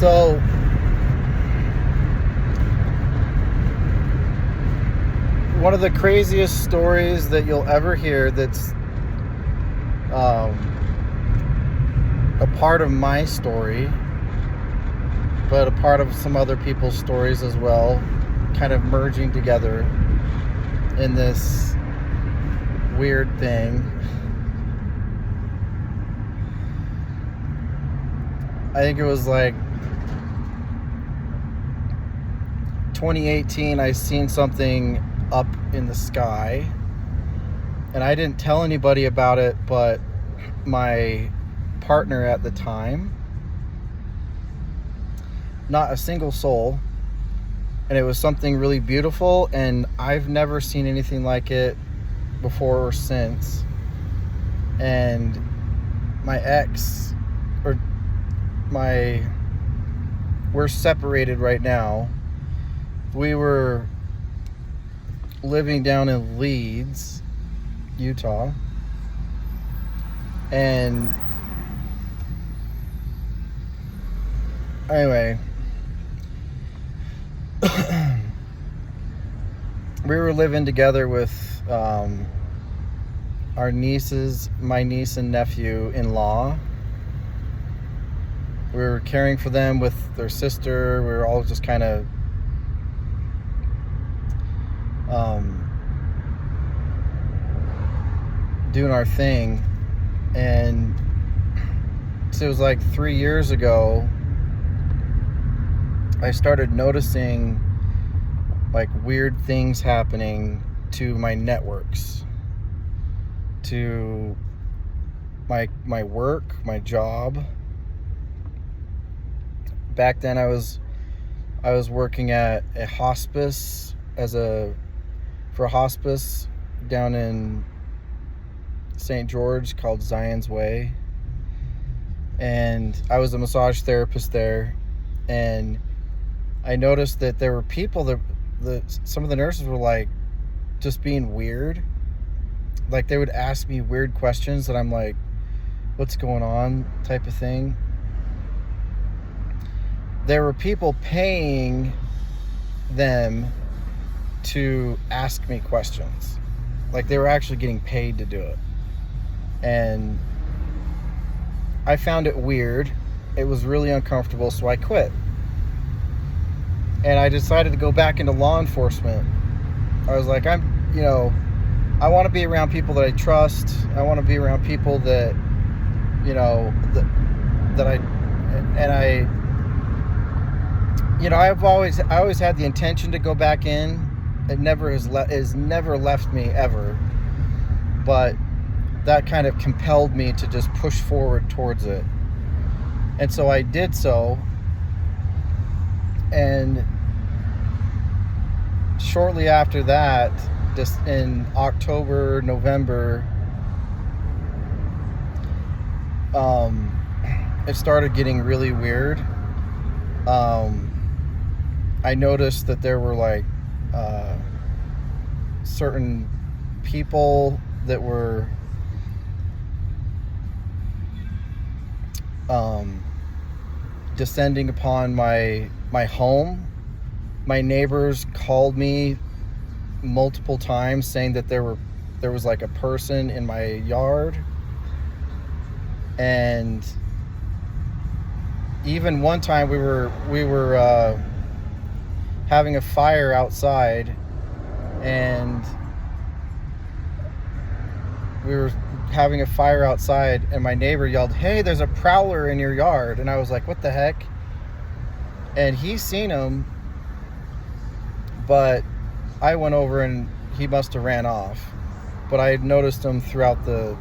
So one of the craziest stories that you'll ever hear that's a part of my story, but a part of some other people's stories as well, kind of merging together in this weird thing. I think it was like 2018, I seen something up in the sky, and I didn't tell anybody about it but my partner at the time. Not a single soul. And it was something really beautiful, and I've never seen anything like it before or since. And my ex, we're separated right now. We were living down in Leeds, Utah, and anyway, we were living together with our nieces, my niece and nephew-in-law. We were caring for them with their sister. We were all just kind of doing our thing. And so it was like 3 years ago, I started noticing like weird things happening to my networks, to my work, my job. Back then I was working at a hospice for a hospice down in St. George called Zion's Way. And I was a massage therapist there, and I noticed that there were people that some of the nurses were like just being weird. Like they would ask me weird questions that I'm like, what's going on type of thing. There were people paying them to ask me questions. Like they were actually getting paid to do it. And I found it weird. It was really uncomfortable, so I quit. And I decided to go back into law enforcement. I was like, I want to be around people that I trust. I want to be around people that, I always had the intention to go back in. It has never left me ever. But that kind of compelled me to just push forward towards it. And so I did so. And shortly after that, just in October, November, it started getting really weird. I noticed that there were like certain people that were descending upon my home. My neighbors called me multiple times saying that there was like a person in my yard. And even one time we were having a fire outside, and and my neighbor yelled, "Hey, there's a prowler in your yard." And I was like, what the heck? And he's seen him, but I went over and he must have ran off. But I had noticed him throughout the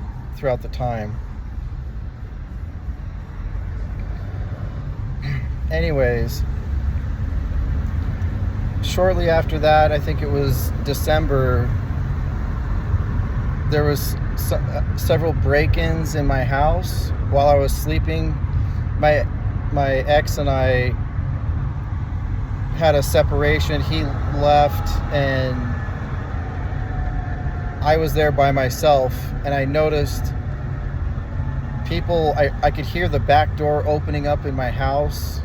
time. Anyways, shortly after that, I think it was December, there was several break-ins in my house while I was sleeping. My ex and I had a separation. He left and I was there by myself, and I noticed people, I could hear the back door opening up in my house,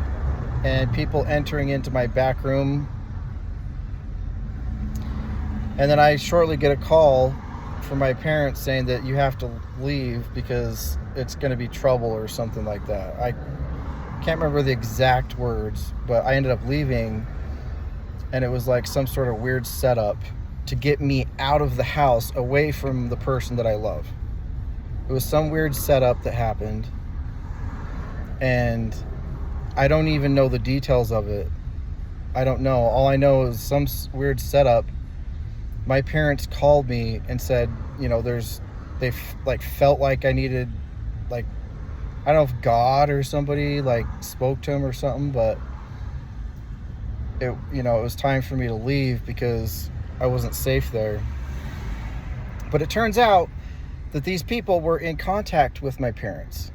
and people entering into my back room. And then I shortly get a call from my parents saying that you have to leave because it's going to be trouble or something like that. I can't remember the exact words, but I ended up leaving, and it was like some sort of weird setup to get me out of the house, away from the person that I love. It was some weird setup that happened, and I don't even know the details of it. I don't know. All I know is some weird setup. My parents called me and said, you know, they felt like I needed, like, I don't know if God or somebody like spoke to him or something, but it was time for me to leave because I wasn't safe there. But it turns out that these people were in contact with my parents.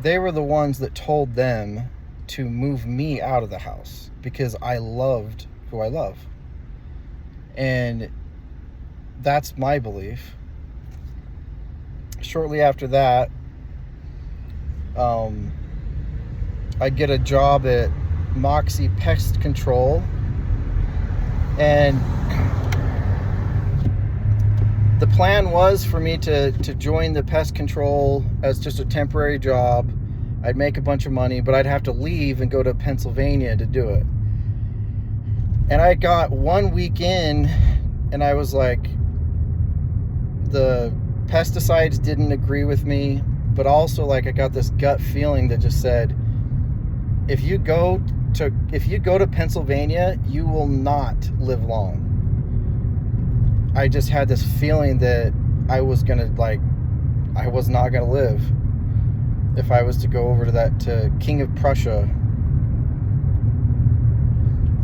They were the ones that told them to move me out of the house because I loved who I love. And that's my belief. Shortly after that, I get a job at Moxie Pest Control, and the plan was for me to join the pest control as just a temporary job. I'd make a bunch of money, but I'd have to leave and go to Pennsylvania to do it. And I got 1 week in, and I was like, the pesticides didn't agree with me, but also like I got this gut feeling that just said, if you go to Pennsylvania, you will not live long. I just had this feeling that I was not gonna live if I was to go over to King of Prussia.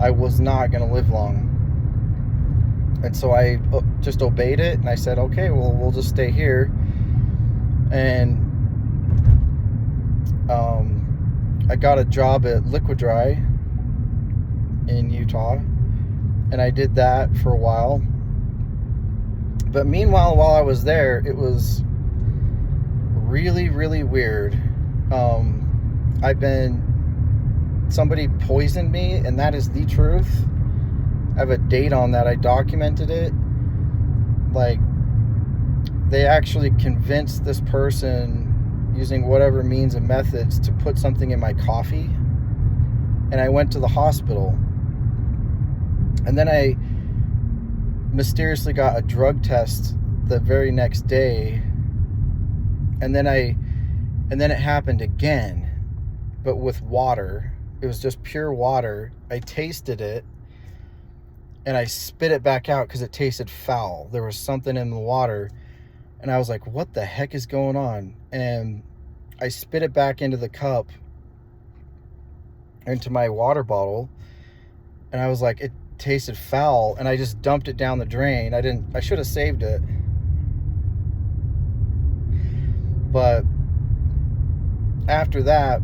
I was not going to live long. And so I just obeyed it, and I said, okay, well, we'll just stay here. And I got a job at Liquid Dry in Utah, and I did that for a while. But meanwhile, while I was there, it was really, really weird. Somebody poisoned me, and that is the truth. I have a date on that. I documented it. Like, they actually convinced this person using whatever means and methods to put something in my coffee, and I went to the hospital. And then I mysteriously got a drug test the very next day, and then it happened again, but with water. It was just pure water. I tasted it, and I spit it back out because it tasted foul. There was something in the water, and I was like, what the heck is going on? And I spit it back into the cup, into my water bottle, and I was like, it tasted foul, and I just dumped it down the drain. I should have saved it. But after that,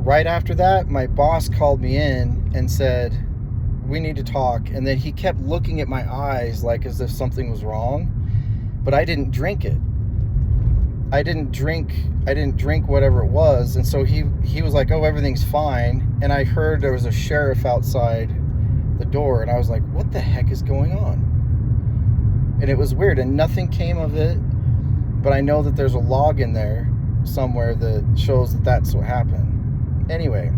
right after that, my boss called me in and said, we need to talk. And then he kept looking at my eyes like as if something was wrong, but I didn't drink it. I didn't drink whatever it was. And so he was like, oh, everything's fine. And I heard there was a sheriff outside the door, and I was like, what the heck is going on? And it was weird, and nothing came of it, but I know that there's a log in there somewhere that shows that that's what happened. Anyway,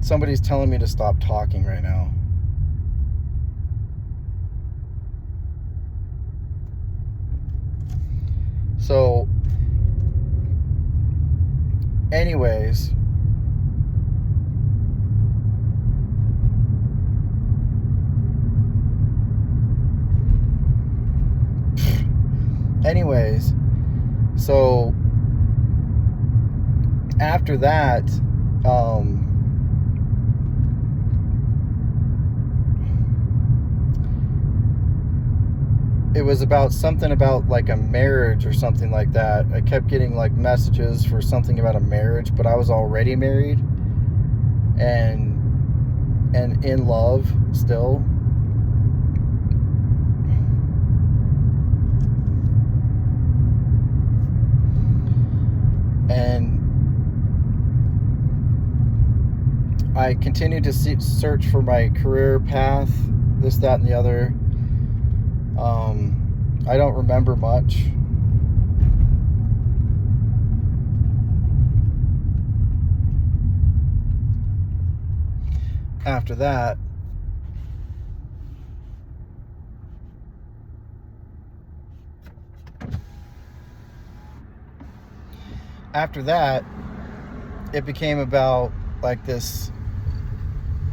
somebody's telling me to stop talking right now. So, anyways, so after that, it was about something about like a marriage or something like that. I kept getting like messages for something about a marriage, but I was already married and in love still. And I continued to search for my career path, this, that, and the other. I don't remember much. After that, it became about like this,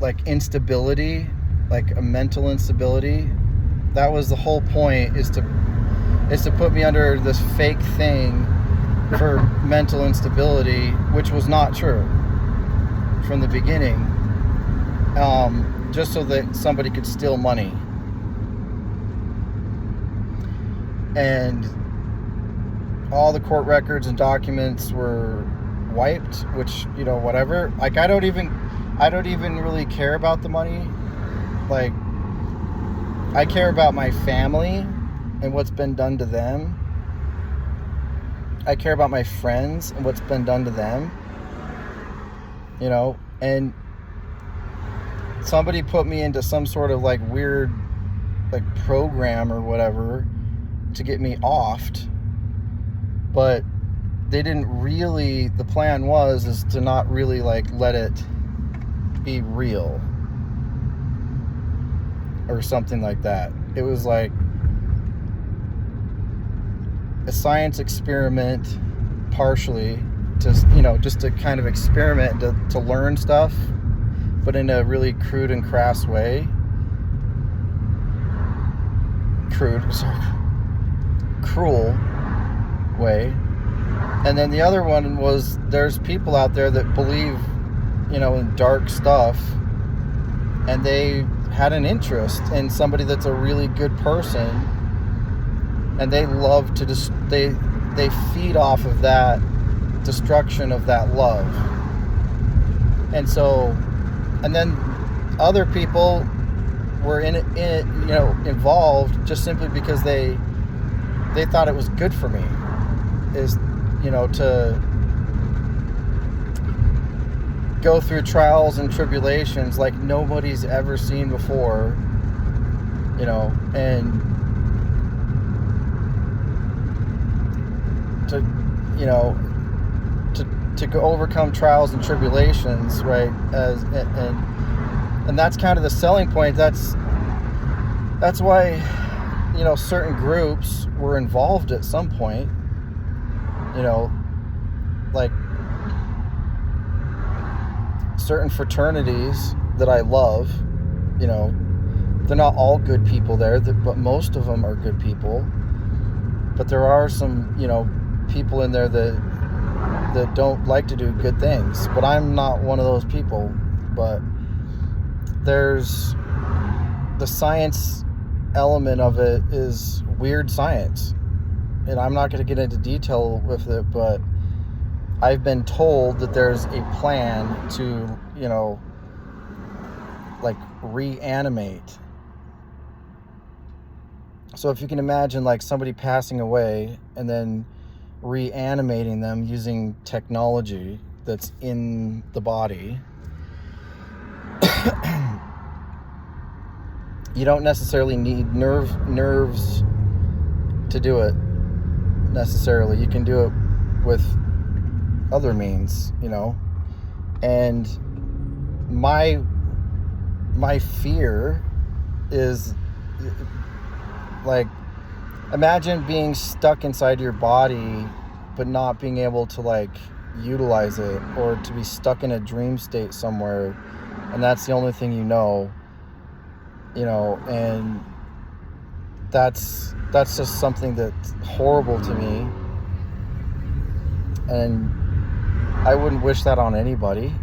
like instability, like a mental instability. That was the whole point, is to put me under this fake thing for mental instability, which was not true from the beginning, just so that somebody could steal money. And all the court records and documents were wiped, which, you know, whatever. Like, I don't even really care about the money. Like, I care about my family and what's been done to them. I care about my friends and what's been done to them. You know, and somebody put me into some sort of like weird like program or whatever to get me offed. But they didn't really, the plan is to not really like let it be real or something like that. It was like a science experiment, partially, to, you know, just to kind of experiment, to learn stuff, but in a really crude and crass way. Cruel way. And then the other one was, there's people out there that believe, you know, in dark stuff, and they had an interest in somebody that's a really good person, and they love to they feed off of that destruction of that love. And so, and then other people were in it, you know, involved just simply because they thought it was good for me, is, you know, to go through trials and tribulations like nobody's ever seen before, you know, and to, you know, to go overcome trials and tribulations, right? And that's kind of the selling point. That's why, you know, certain groups were involved at some point, you know, like certain fraternities that I love, you know, they're not all good people there, but most of them are good people. But there are some, you know, people in there that don't like to do good things. But I'm not one of those people. But there's the science element of it is weird science. And I'm not going to get into detail with it, but I've been told that there's a plan to, you know, like reanimate. So if you can imagine like somebody passing away and then reanimating them using technology that's in the body, you don't necessarily need nerves to do it necessarily. You can do it with other means, you know. And my fear is like, imagine being stuck inside your body but not being able to like utilize it, or to be stuck in a dream state somewhere and that's the only thing you know, and that's just something that's horrible to me, and I wouldn't wish that on anybody.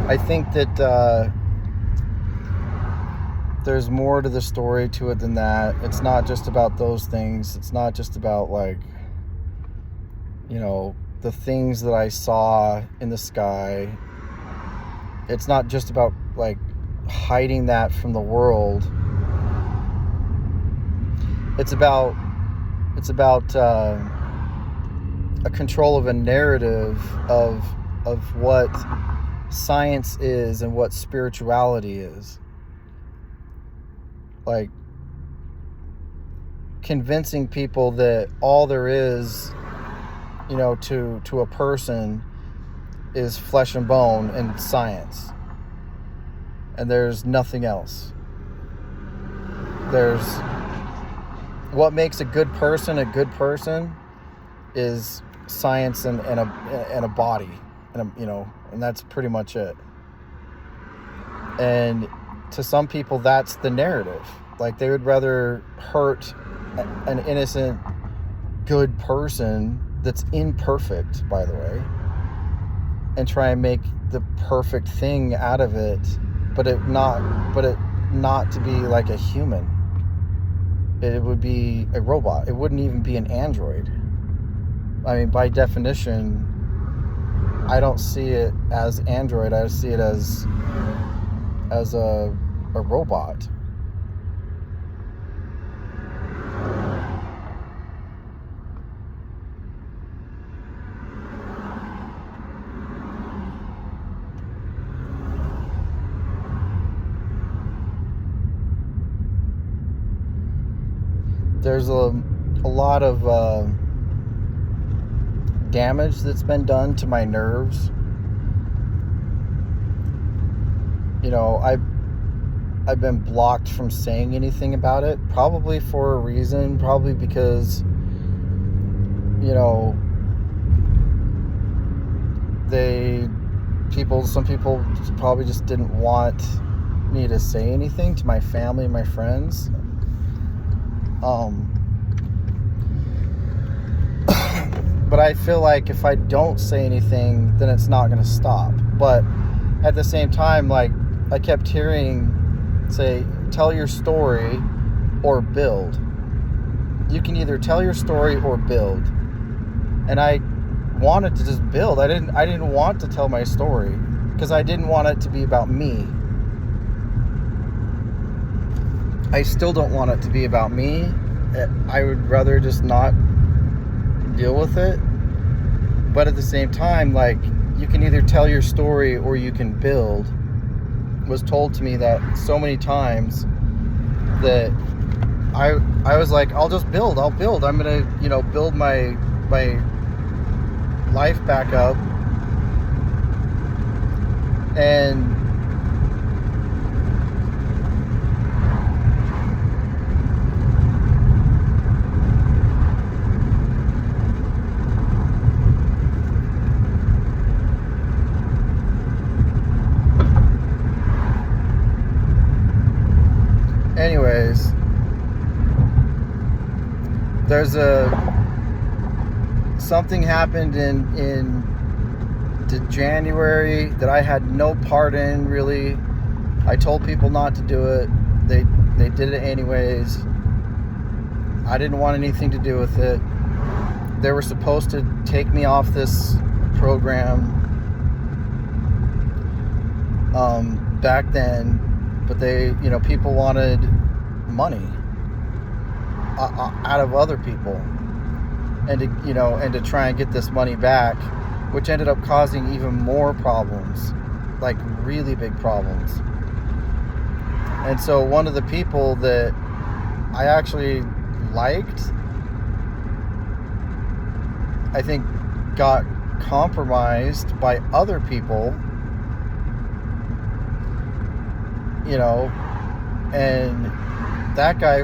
I think that there's more to the story to it than that. It's not just about those things. It's not just about, like, you know, the things that I saw in the sky. It's not just about, like, hiding that from the world. It's about a control of a narrative of what science is and what spirituality is. Like, convincing people that all there is, you know, to a person is flesh and bone and science, and there's nothing else. There's what makes a good person is science and a body, and you know, and that's pretty much it. And to some people, that's the narrative. Like, they would rather hurt an innocent, good person that's imperfect, by the way, and try and make the perfect thing out of it, but it not to be like a human. It would be a robot. It wouldn't even be an android. I mean, by definition, I don't see it as android. I see it as a robot. There's a lot of damage that's been done to my nerves. You know, I've been blocked from saying anything about it, probably for a reason, probably because, you know, some people probably just didn't want me to say anything to my family and my friends. But I feel like if I don't say anything, then it's not going to stop. But at the same time, like, I kept hearing say, tell your story or build. You can either tell your story or build. And I wanted to just build. I didn't want to tell my story because I didn't want it to be about me. I still don't want it to be about me. I would rather just not deal with it. But at the same time, like, you can either tell your story or you can build. It was told to me that so many times that I was like, I'll just build. I'll build. I'm gonna, you know, build my life back up. And anyways, there's something happened in January that I had no part in, really. I told people not to do it. They did it anyways. I didn't want anything to do with it. They were supposed to take me off this program back then, but they, you know, people wanted money out of other people, and to try and get this money back, which ended up causing even more problems, like really big problems. And so one of the people that I actually liked, I think, got compromised by other people, you know, and that guy,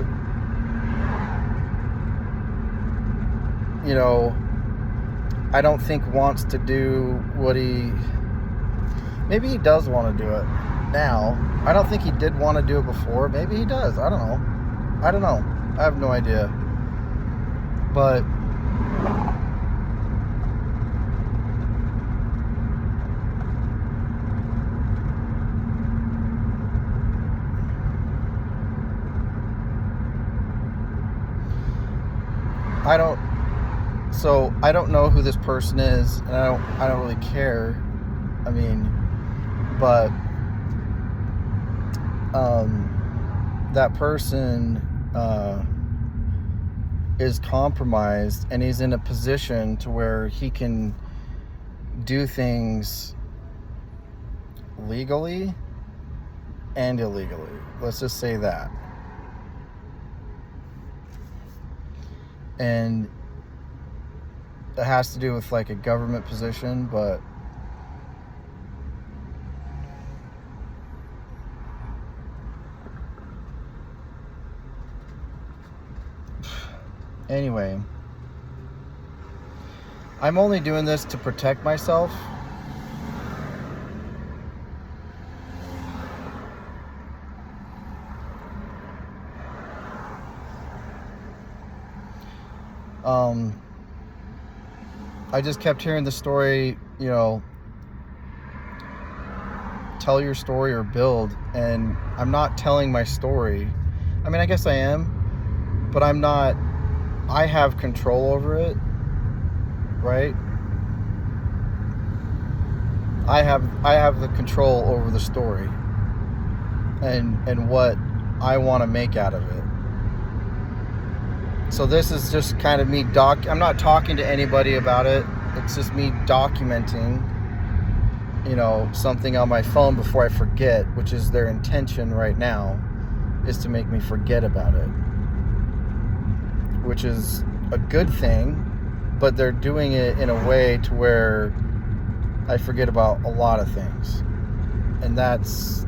you know, I don't think wants to do what maybe he does want to do it now. I don't think he did want to do it before. Maybe he does. I don't know. I have no idea. But I don't know who this person is, and I don't really care. I mean, but that person is compromised, and he's in a position to where he can do things legally and illegally. Let's just say that. And it has to do with like a government position, but anyway, I'm only doing this to protect myself. I just kept hearing the story, you know, tell your story or build, and I'm not telling my story. I mean, I guess I am, but I'm not. I have control over it, right? I have the control over the story and what I want to make out of it. So this is just kind of me I'm not talking to anybody about it. It's just me documenting, you know, something on my phone before I forget, which is their intention right now, is to make me forget about it. Which is a good thing, but they're doing it in a way to where I forget about a lot of things. And that's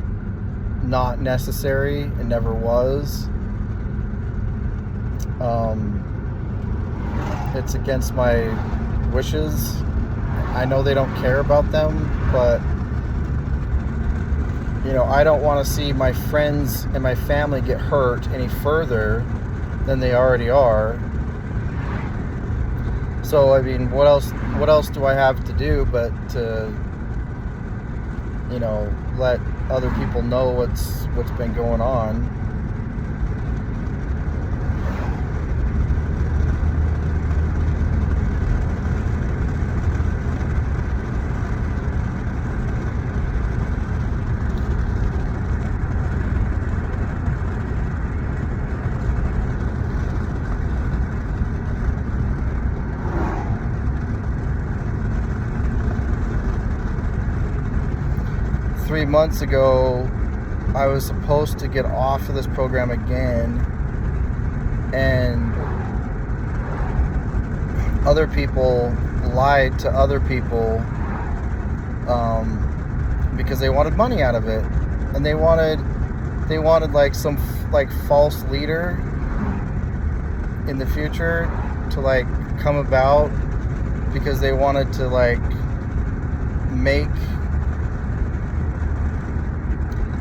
not necessary. It never was. It's against my wishes. I know they don't care about them, but you know, I don't want to see my friends and my family get hurt any further than they already are. So I mean, what else do I have to do but to, you know, let other people know what's been going on. 3 months ago, I was supposed to get off of this program again, and other people lied to other people because they wanted money out of it, and they wanted like some like false leader in the future to like come about, because they wanted to like make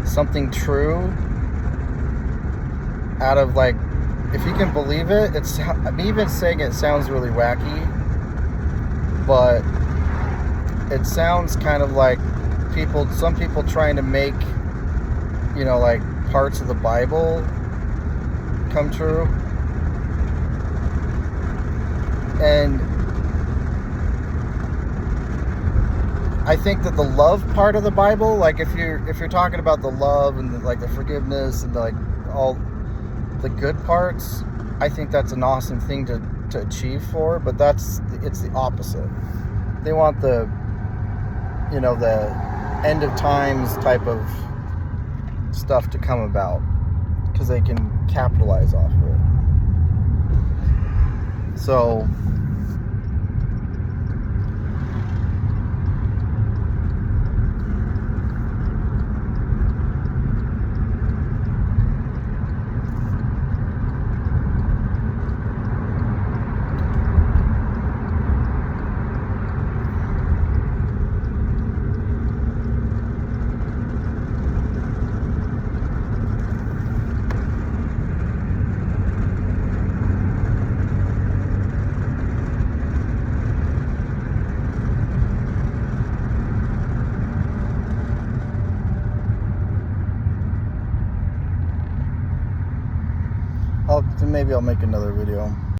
something true out of, like, if you can believe it, it's, me even saying it sounds really wacky, but it sounds kind of like some people trying to make, you know, like parts of the Bible come true. And I think that the love part of the Bible, like if you're talking about the love and like the forgiveness and like all the good parts, I think that's an awesome thing to achieve for. But it's the opposite. They want the, you know, the end of times type of stuff to come about because they can capitalize off of it. So maybe I'll make another video.